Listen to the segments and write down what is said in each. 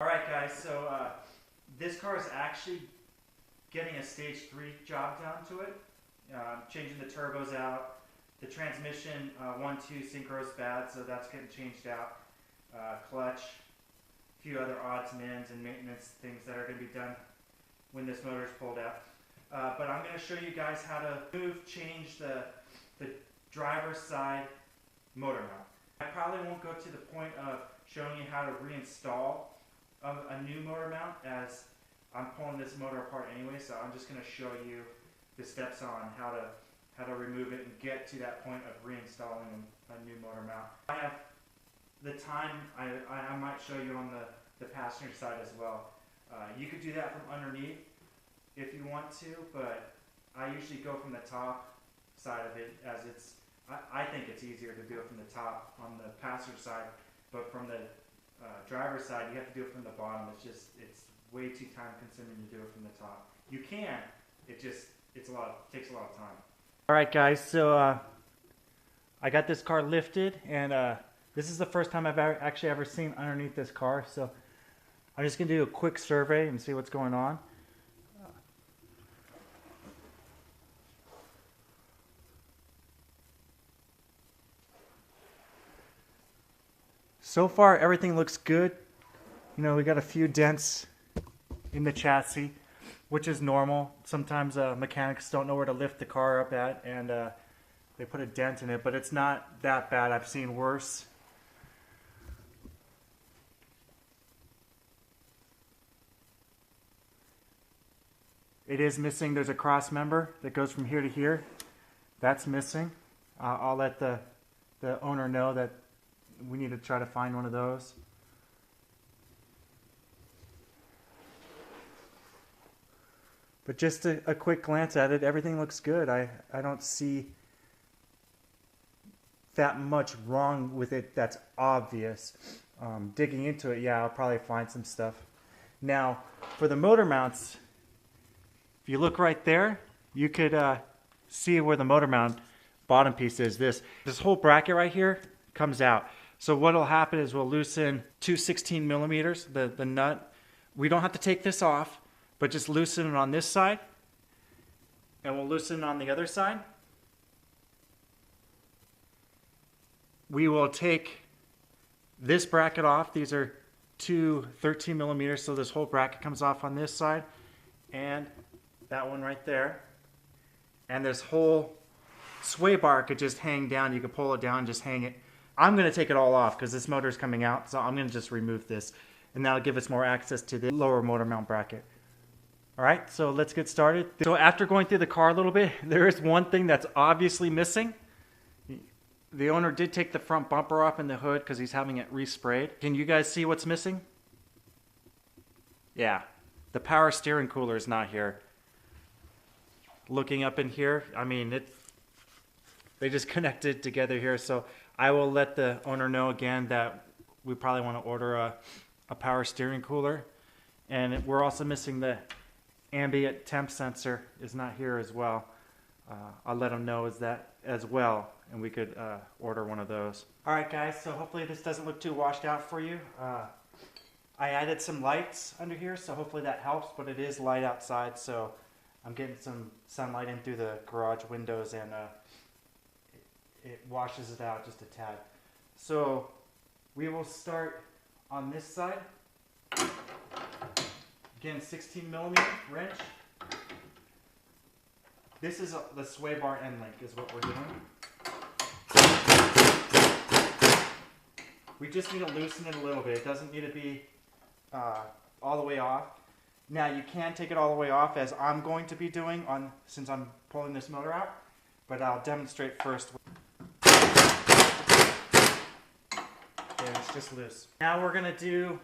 Alright guys, so this car is actually getting a stage 3 job done to it. Changing the turbos out. The transmission 1-2 synchro is bad, so that's getting changed out. Clutch, a few other odds and ends and maintenance things that are going to be done when this motor is pulled out. But I'm going to show you guys how to change the driver's side motor mount. I probably won't go to the point of showing you how to reinstall a new motor mount, as I'm pulling this motor apart anyway, so I'm just going to show you the steps on how to remove it and get to that point of reinstalling a new motor mount. I have the time, I might show you on the passenger side as well. You could do that from underneath if you want to, but I usually go from the top side of it, as I think it's easier to do it from the top on the passenger side, but from the driver's side you have to do it from the bottom. It's way too time consuming to do it from the top. You can, it takes a lot of time. Alright guys, so I got this car lifted, and this is the first time I've actually ever seen underneath this car, so I'm just going to do a quick survey and see what's going on. So far everything looks good. You know, we got a few dents in the chassis, which is normal. Sometimes mechanics don't know where to lift the car up at, and they put a dent in it, but it's not that bad. I've seen worse. It is missing. There's a cross member that goes from here to here. That's missing. I'll let the owner know that we need to try to find one of those. But just a quick glance at it, everything looks good. I don't see that much wrong with it that's obvious. Digging into it, yeah, I'll probably find some stuff. Now, for the motor mounts, if you look right there, you could see where the motor mount bottom piece is. This whole bracket right here comes out. So what will happen is we'll loosen 216 millimeters, the nut. We don't have to take this off, but just loosen it on this side, and we'll loosen it on the other side. We will take this bracket off. These are two 13 millimeters, so this whole bracket comes off on this side, and that one right there. And this whole sway bar could just hang down. You could pull it down and just hang it. I'm going to take it all off because this motor is coming out, so I'm going to just remove this, and that'll give us more access to the lower motor mount bracket. Alright, so let's get started. So after going through the car a little bit, there is one thing that's obviously missing. The owner did take the front bumper off in the hood because he's having it resprayed. Can you guys see what's missing? Yeah, the power steering cooler is not here. Looking up in here, I mean, they just connected together here, so I will let the owner know again that we probably want to order a power steering cooler. And we're also missing the ambient temp sensor is not here as well. I'll let them know as well, and we could order one of those. Alright guys, so hopefully this doesn't look too washed out for you. I added some lights under here, so hopefully that helps, but it is light outside, so I'm getting some sunlight in through the garage windows, and it washes it out just a tad. So we will start on this side. Again, 16 millimeter wrench. This is the sway bar end link is what we're doing. We just need to loosen it a little bit. It doesn't need to be all the way off. Now you can take it all the way off, as I'm going to be doing since I'm pulling this motor out, but I'll demonstrate first. Okay, it's just loose. Now we're going to do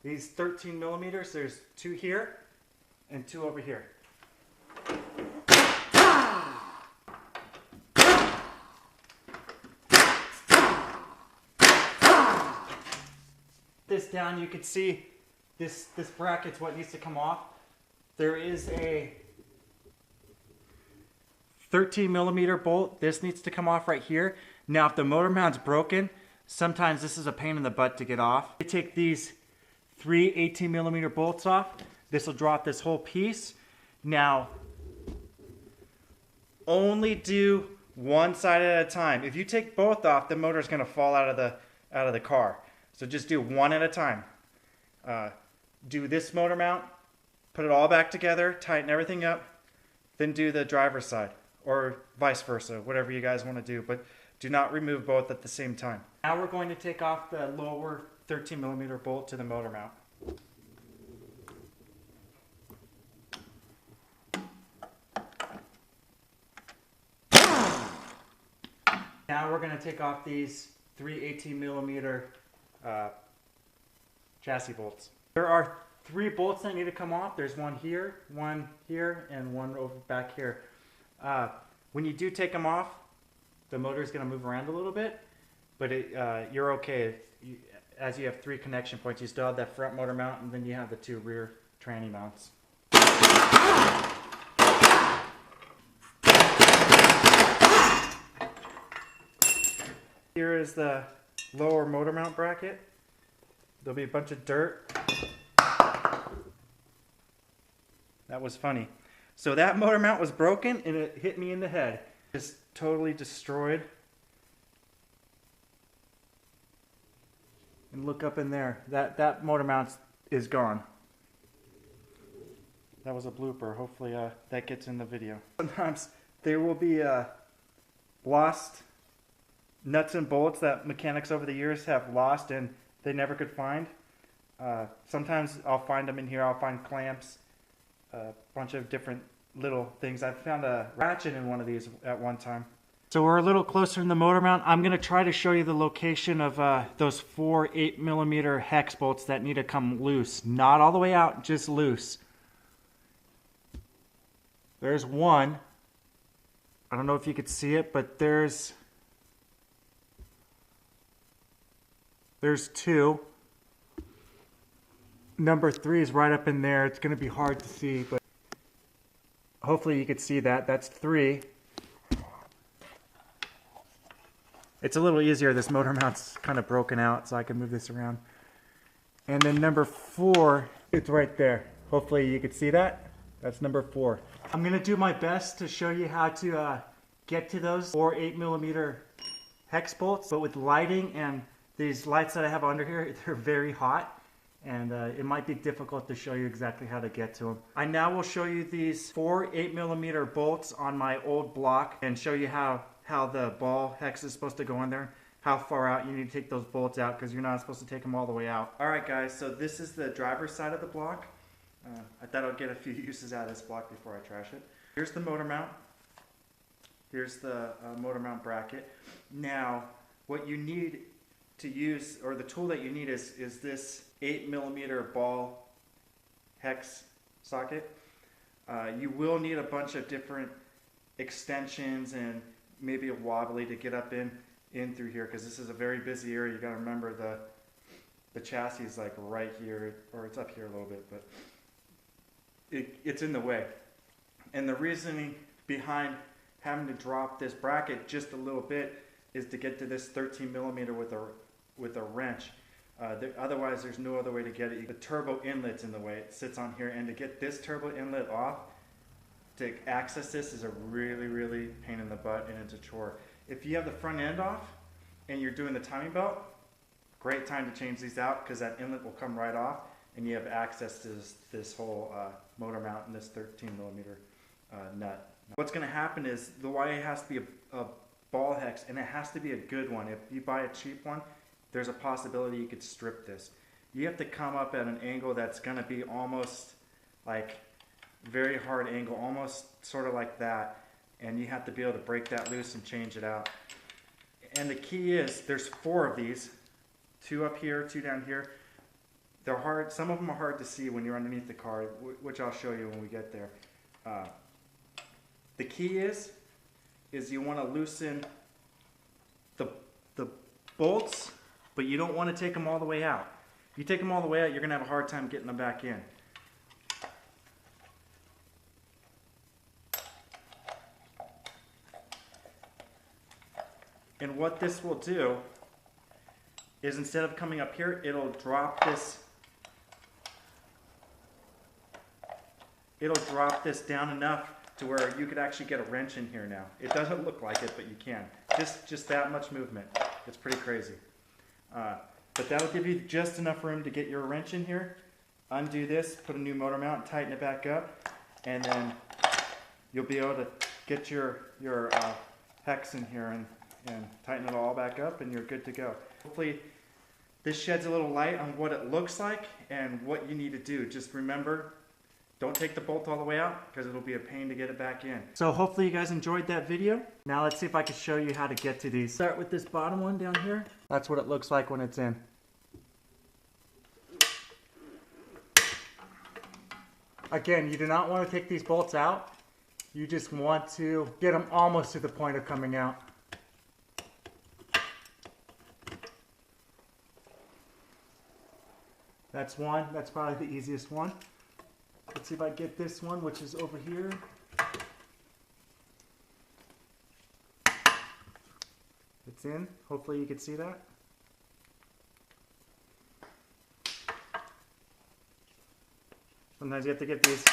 these 13 millimeters. There's two here and two over here. This down, you can see this bracket's what needs to come off. There is a 13 millimeter bolt. This needs to come off right here. Now if the motor mount's broken, sometimes this is a pain in the butt to get off. You take these 3 18mm bolts off. This will drop this whole piece. Now, only do one side at a time. If you take both off, the motor is going to fall out of the car. So just do one at a time. Do this motor mount, put it all back together, tighten everything up, then do the driver's side, or vice versa, whatever you guys want to do. But do not remove both at the same time. Now we're going to take off the lower 13mm bolt to the motor mount. Now we're going to take off these 3 18mm chassis bolts. There are 3 bolts that need to come off. There's one here, and one over back here. When you do take them off, the motor is going to move around a little bit, but you're okay. As you have 3 connection points, you still have that front motor mount, and then you have the 2 rear tranny mounts. Here is the lower motor mount bracket. There'll be a bunch of dirt. That was funny. So that motor mount was broken and it hit me in the head. Just totally destroyed. And look up in there. That motor mount is gone. That was a blooper. Hopefully that gets in the video. Sometimes there will be lost nuts and bolts that mechanics over the years have lost and they never could find. Sometimes I'll find them in here. I'll find clamps, a bunch of different little things. I found a ratchet in one of these at one time. So we're a little closer in the motor mount. I'm going to try to show you the location of those 4 8mm hex bolts that need to come loose. Not all the way out, just loose. There's one. I don't know if you could see it, but there's 2. Number 3 is right up in there. It's going to be hard to see, but hopefully you could see that. That's 3. It's a little easier. This motor mount's kind of broken out, so I can move this around. And then number 4, it's right there. Hopefully you could see that. That's number 4. I'm going to do my best to show you how to get to those 4 8mm hex bolts, but with lighting and these lights that I have under here, they're very hot, and it might be difficult to show you exactly how to get to them. I now will show you these 4 8mm bolts on my old block and show you how the ball hex is supposed to go in there, how far out you need to take those bolts out, because you're not supposed to take them all the way out. Alright guys, so this is the driver's side of the block. I thought I'd get a few uses out of this block before I trash it. Here's the motor mount. Here's the motor mount bracket. Now, what you need to use, or the tool that you need is this 8mm ball hex socket. You will need a bunch of different extensions and maybe a wobbly to get up in through here, because this is a very busy area. You got to remember the chassis is like right here, or it's up here a little bit, but it's in the way. And the reasoning behind having to drop this bracket just a little bit is to get to this 13mm with a wrench. Otherwise, there's no other way to get it. The turbo inlet's in the way. It sits on here, and to get this turbo inlet off, to access this is a really, really pain in the butt, and it's a chore. If you have the front end off and you're doing the timing belt, great time to change these out, because that inlet will come right off and you have access to this whole motor mount and this 13mm nut. What's going to happen is the wire has to be a ball hex, and it has to be a good one. If you buy a cheap one, there's a possibility you could strip this. You have to come up at an angle that's going to be almost like very hard angle, almost sort of like that, and you have to be able to break that loose and change it out. And the key is there's 4 of these, 2 up here, 2 down here. They're hard. Some of them are hard to see when you're underneath the car, which I'll show you when we get there. The key is you want to loosen the bolts, but you don't want to take them all the way out. If you take them all the way out, you're going to have a hard time getting them back in. And what this will do is, instead of coming up here, it'll drop this it'll drop this down enough to where you could actually get a wrench in here now. It doesn't look like it, but you can. Just that much movement. It's pretty crazy. But that'll give you just enough room to get your wrench in here. Undo this, put a new motor mount, tighten it back up, and then you'll be able to get your hex in here and tighten it all back up, and you're good to go. Hopefully this sheds a little light on what it looks like and what you need to do. Just remember, don't take the bolt all the way out because it'll be a pain to get it back in. So hopefully you guys enjoyed that video. Now let's see if I can show you how to get to these. Start with this bottom one down here. That's what it looks like when it's in. Again, you do not want to take these bolts out. You just want to get them almost to the point of coming out. That's one. That's probably the easiest one. Let's see if I get this one, which is over here. It's in. Hopefully you can see that. Sometimes you have to give these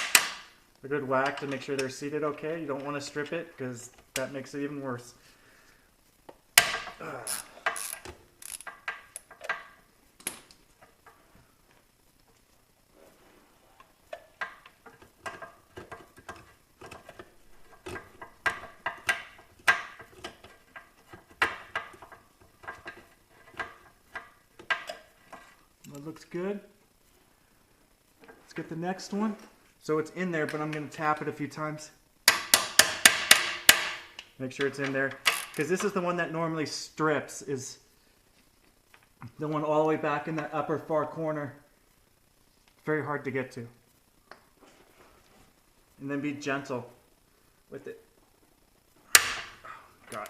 a good whack to make sure they're seated okay. You don't want to strip it because that makes it even worse. That looks good. Let's get the next one. So it's in there, but I'm going to tap it a few times. Make sure it's in there. Because this is the one that normally strips, is the one all the way back in that upper far corner. Very hard to get to. And then be gentle with it. Oh, God.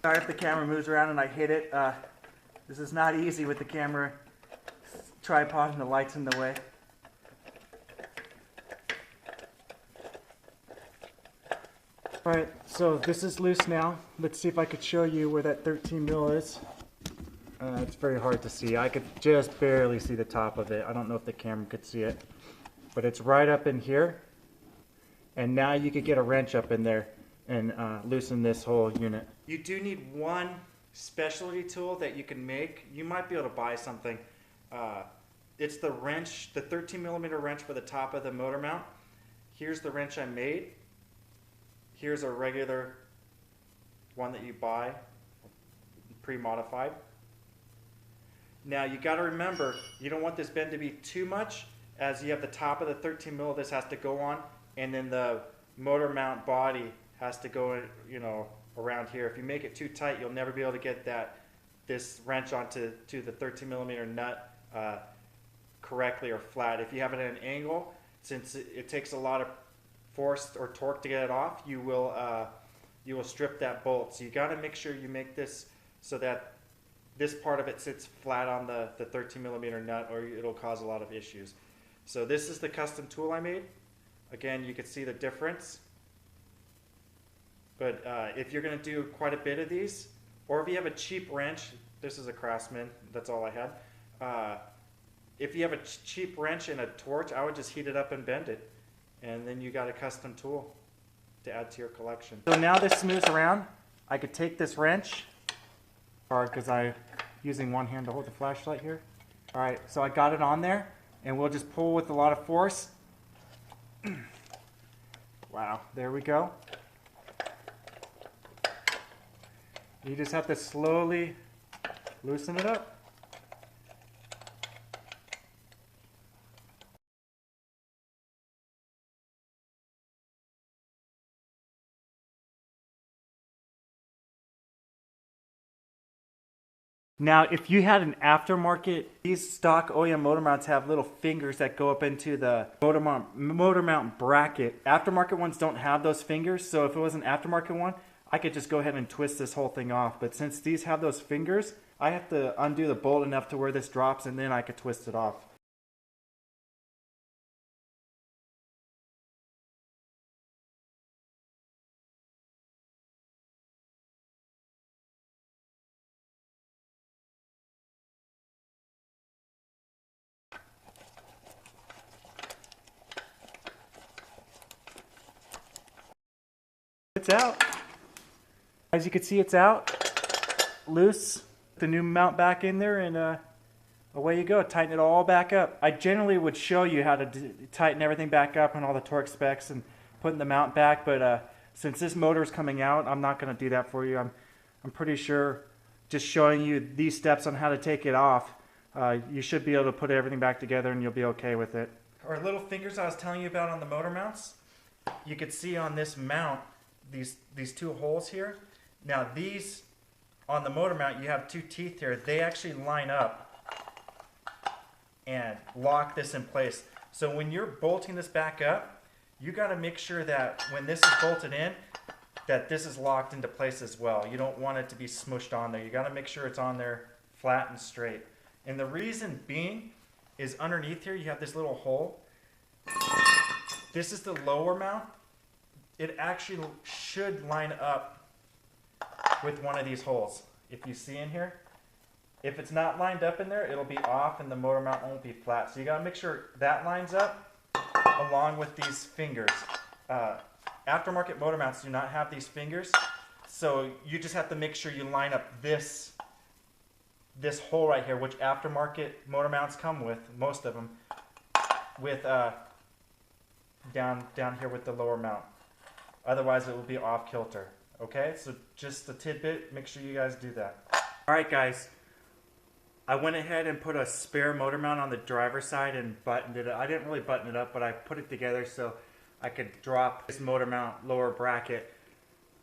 Sorry if the camera moves around and I hit it. This is not easy with the camera tripod and the lights in the way. Alright, so this is loose now. Let's see if I could show you where that 13 mil is. It's very hard to see. I could just barely see the top of it. I don't know if the camera could see it. But it's right up in here. And now you could get a wrench up in there and loosen this whole unit. You do need one specialty tool that you can make. You might be able to buy something. It's the wrench, the 13 millimeter wrench for the top of the motor mount. Here's the wrench I made. Here's a regular one that you buy, pre-modified. Now you got to remember, you don't want this bend to be too much, as you have the top of the 13 mil this has to go on, and then the motor mount body has to go, around here. If you make it too tight, you'll never be able to get this wrench onto the 13 millimeter nut correctly or flat. If you have it at an angle, since it takes a lot of force or torque to get it off, you will strip that bolt. So you got to make sure you make this so that this part of it sits flat on the 13 millimeter nut, or it'll cause a lot of issues. So this is the custom tool I made. Again, you can see the difference. But if you're going to do quite a bit of these, or if you have a cheap wrench, this is a Craftsman, that's all I had. If you have a cheap wrench and a torch, I would just heat it up and bend it. And then you got a custom tool to add to your collection. So now this moves around. I could take this wrench, or because I'm using one hand to hold the flashlight here. All right, so I got it on there, and we'll just pull with a lot of force. Wow, there we go. You just have to slowly loosen it up. Now, if you had an aftermarket, these stock OEM motor mounts have little fingers that go up into the motor mount bracket. Aftermarket ones don't have those fingers, so if it was an aftermarket one, I could just go ahead and twist this whole thing off. But since these have those fingers, I have to undo the bolt enough to where this drops, and then I could twist it off. It's out. As you can see, it's out, loose. The new mount back in there, and away you go. Tighten it all back up. I generally would show you how to tighten everything back up and all the torque specs and putting the mount back, but since this motor is coming out, I'm not going to do that for you. I'm pretty sure just showing you these steps on how to take it off, you should be able to put everything back together and you'll be okay with it. Our little fingers I was telling you about on the motor mounts, you could see on this mount these two holes here. Now these, on the motor mount, you have two teeth here. They actually line up and lock this in place. So when you're bolting this back up, you got to make sure that when this is bolted in, that this is locked into place as well. You don't want it to be smushed on there. You got to make sure it's on there flat and straight. And the reason being is underneath here you have this little hole. This is the lower mount. It actually should line up with one of these holes. If you see in here, if it's not lined up in there, it'll be off and the motor mount won't be flat. So you gotta make sure that lines up along with these fingers. Aftermarket motor mounts do not have these fingers, so you just have to make sure you line up this hole right here, which aftermarket motor mounts come with, most of them, with down here with the lower mount. Otherwise it will be off kilter. Okay, so just a tidbit, make sure you guys do that. Alright guys, I went ahead and put a spare motor mount on the driver's side and buttoned it up. I didn't really button it up, but I put it together so I could drop this motor mount lower bracket.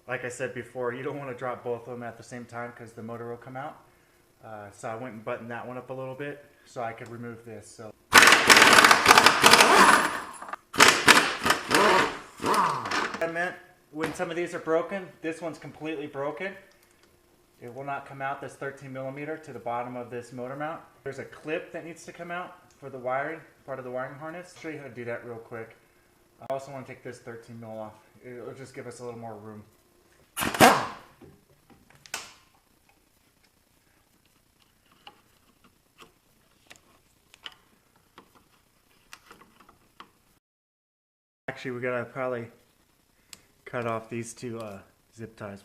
Like I said before, you don't want to drop both of them at the same time because the motor will come out. So I went and buttoned that one up a little bit so I could remove this. So I meant when some of these are broken, this one's completely broken. It will not come out, this 13 millimeter, to the bottom of this motor mount. There's a clip that needs to come out for the wiring, part of the wiring harness. I'll show you how to do that real quick. I also want to take this 13 mil off. It'll just give us a little more room. Actually, we gotta probably cut off these two zip ties.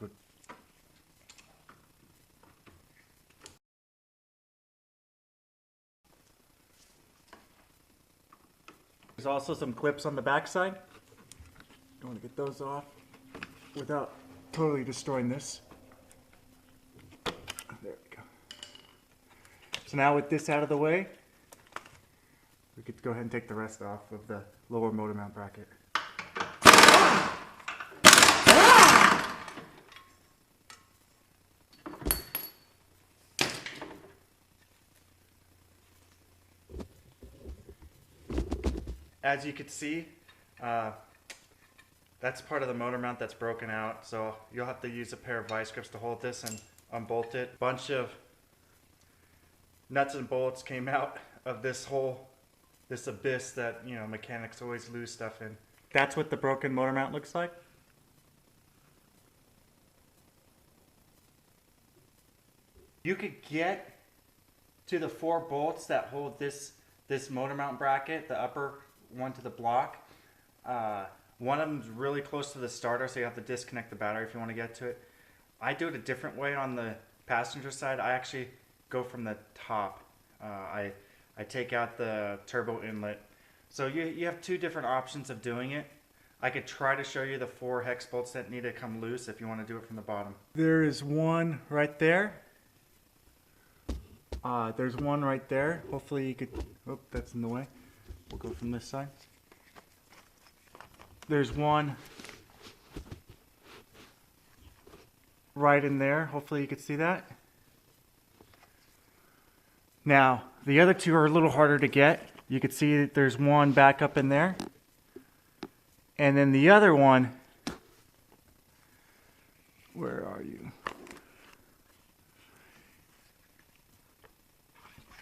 There's also some clips on the back side. I want to get those off without totally destroying this. There we go. So now with this out of the way, we could go ahead and take the rest off of the lower motor mount bracket. As you can see, that's part of the motor mount that's broken out, so you'll have to use a pair of vice grips to hold this and unbolt it. Bunch of nuts and bolts came out of this hole, this abyss that, you know, mechanics always lose stuff in. That's what the broken motor mount looks like. You could get to the 4 bolts that hold this motor mount bracket, the upper one to the block. One of them's really close to the starter, so you have to disconnect the battery if you want to get to it. I do it a different way on the passenger side. I actually go from the top. I take out the turbo inlet. So you have 2 different options of doing it. I could try to show you the 4 hex bolts that need to come loose if you want to do it from the bottom. There is one right there. There's one right there. Hopefully you could, oh, that's in the way. We'll go from this side. There's one right in there. Hopefully you could see that. Now, the other two are a little harder to get. You can see that there's one back up in there. And then the other one, where are you?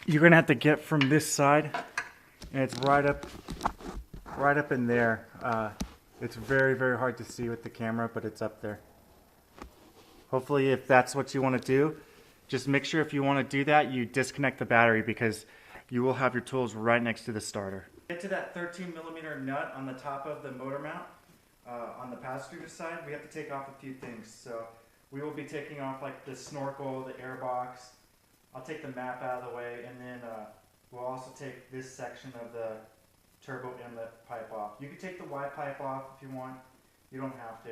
You're gonna have to get from this side, and it's right up in there. It's very, very hard to see with the camera, but it's up there. Hopefully, if that's what you want to do, just make sure if you want to do that, you disconnect the battery, because you will have your tools right next to the starter. Get to that 13mm nut on the top of the motor mount. On the passenger side, we have to take off a few things. So we will be taking off like the snorkel, the air box. I'll take the map out of the way, and then we'll also take this section of the turbo inlet pipe off. You can take the Y pipe off if you want. You don't have to.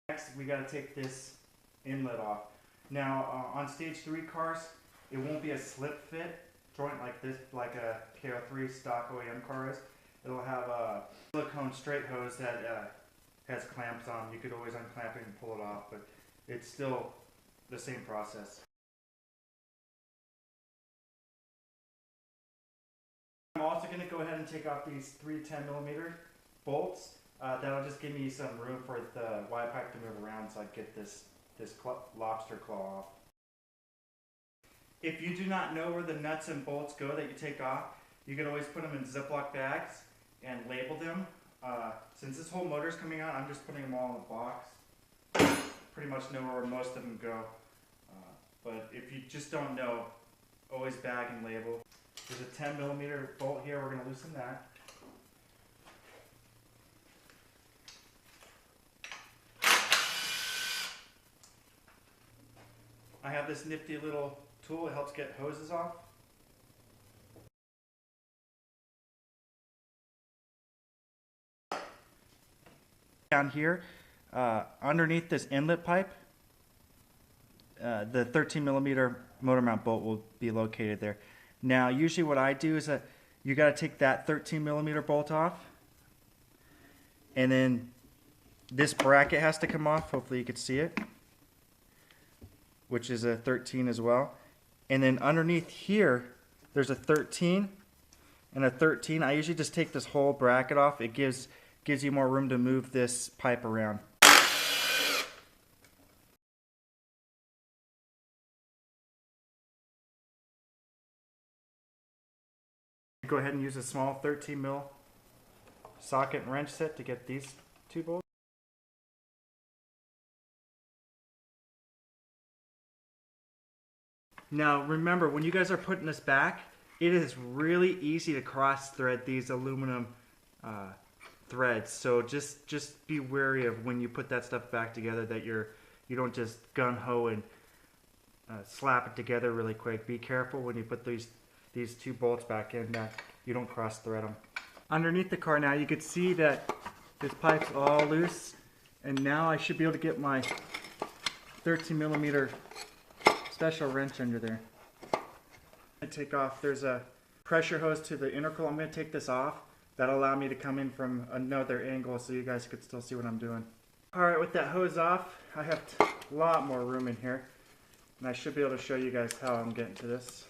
Next, we got to take this inlet off. Now, on stage 3 cars, it won't be a slip fit joint like this, like a KO3 stock OEM car is. It'll have a silicone straight hose that has clamps on. You could always unclamp it and pull it off, but it's still the same process. I'm also going to go ahead and take off these 3 10mm bolts. That'll just give me some room for the Y pipe to move around, so I get this lobster claw off. If you do not know where the nuts and bolts go that you take off, you can always put them in Ziploc bags and label them. Since this whole motor is coming out, I'm just putting them all in a box. Pretty much know where most of them go. But if you just don't know, always bag and label. There's a 10mm bolt here. We're going to loosen that. I have this nifty little tool. It helps get hoses off. Down here, underneath this inlet pipe, the 13mm motor mount bolt will be located there. Now, usually what I do is you got to take that 13mm bolt off, and then this bracket has to come off. Hopefully you can see it, which is a 13 as well. And then underneath here, there's a 13 and a 13. I usually just take this whole bracket off. It gives you more room to move this pipe around. Go ahead and use a small 13mm socket and wrench set to get these 2 bolts. Now remember, when you guys are putting this back, it is really easy to cross thread these aluminum threads. So just be wary of when you put that stuff back together that you don't just gun-ho and slap it together really quick. Be careful when you put these 2 bolts back in that you don't cross thread them. Underneath the car now, you can see that this pipe's all loose, and now I should be able to get my 13mm special wrench under there. I take off, there's a pressure hose to the intercooler. I'm going to take this off. That'll allow me to come in from another angle so you guys could still see what I'm doing. Alright, with that hose off, I have a lot more room in here, and I should be able to show you guys how I'm getting to this.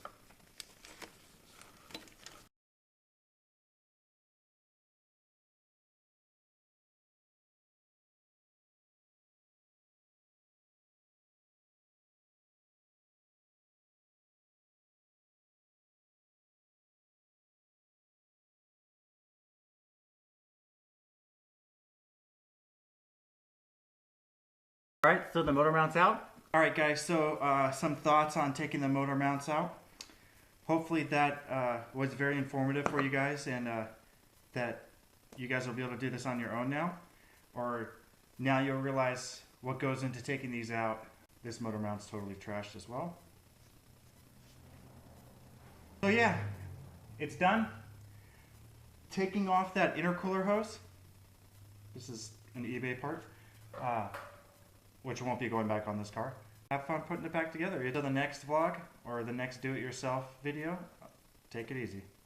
Alright, so the motor mount's out. Alright guys, so some thoughts on taking the motor mounts out. Hopefully that was very informative for you guys, and that you guys will be able to do this on your own now. Or now you'll realize what goes into taking these out. This motor mount's totally trashed as well. So yeah, it's done. Taking off that intercooler hose. This is an eBay part, which won't be going back on this car. Have fun putting it back together. Either the next vlog or the next do-it-yourself video. Take it easy.